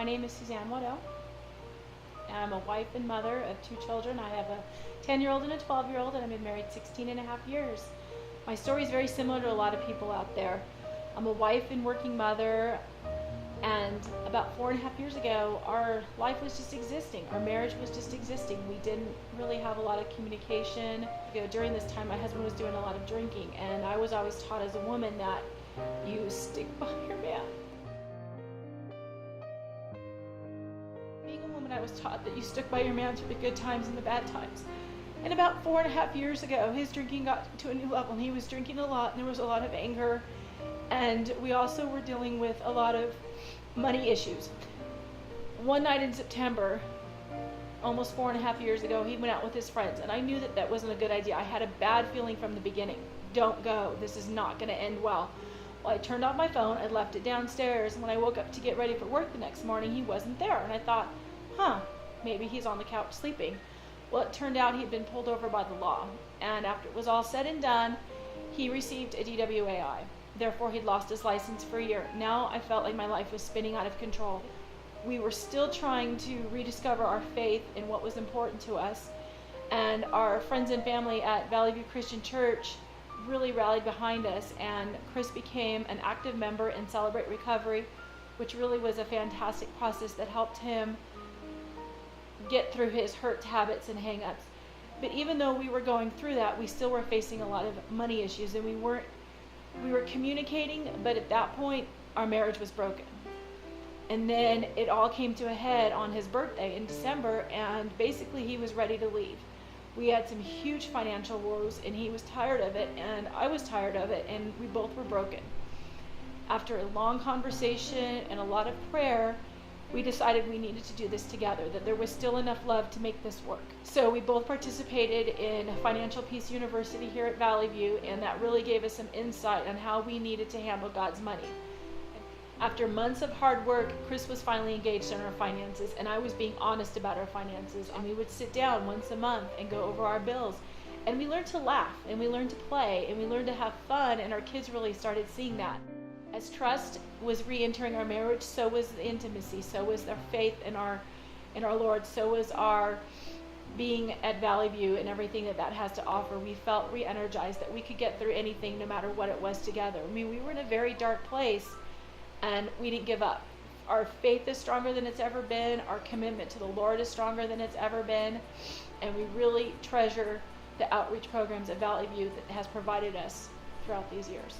My name is Suzanne. I'm a wife and mother of 2 children. I have a 10-year-old and a 12-year-old, and I've been married 16 and a half years. My story is very similar to a lot of people out there. I'm a wife and working mother, and about 4.5 years ago, our life was just existing. Our marriage was just existing. We didn't really have a lot of communication. During this time, my husband was doing a lot of drinking, and I was always taught as a woman that you stick by your man. Being a woman, I was taught that you stick by your man through the good times and the bad times. And about 4.5 years ago, his drinking got to a new level, and he was drinking a lot, and there was a lot of anger. And we also were dealing with a lot of money issues. One night in September, almost 4.5 years ago, he went out with his friends, and I knew that that wasn't a good idea. I had a bad feeling from the beginning. Don't go. This is not going to end well. Well, I turned off my phone. I left it downstairs, and when I woke up to get ready for work the next morning, he wasn't there. And I thought, maybe he's on the couch sleeping. Well, it turned out he'd been pulled over by the law, and after it was all said and done, he received a DWAI. Therefore, he'd lost his license for a year. Now I felt like my life was spinning out of control. We were still trying to rediscover our faith in what was important to us, and our friends and family at Valley View Christian Church really rallied behind us, and Chris became an active member in Celebrate Recovery, which really was a fantastic process that helped him get through his hurt habits and hang-ups. But even though we were going through that, we still were facing a lot of money issues, and we were communicating, but at that point our marriage was broken. And then it all came to a head on his birthday in December, and basically he was ready to leave. We had some huge financial woes, and he was tired of it, and I was tired of it, and we both were broken. After a long conversation and a lot of prayer, we decided we needed to do this together, that there was still enough love to make this work. So we both participated in Financial Peace University here at Valley View, and that really gave us some insight on how we needed to handle God's money. After months of hard work, Chris was finally engaged in our finances, and I was being honest about our finances, and we would sit down once a month and go over our bills. And we learned to laugh, and we learned to play, and we learned to have fun, and our kids really started seeing that. As trust was re-entering our marriage, so was the intimacy, so was our faith in our Lord, so was our being at Valley View and everything that has to offer. We felt re-energized that we could get through anything no matter what it was together. I mean, we were in a very dark place, and we didn't give up. Our faith is stronger than it's ever been. Our commitment to the Lord is stronger than it's ever been, and we really treasure the outreach programs at Valley View that has provided us throughout these years.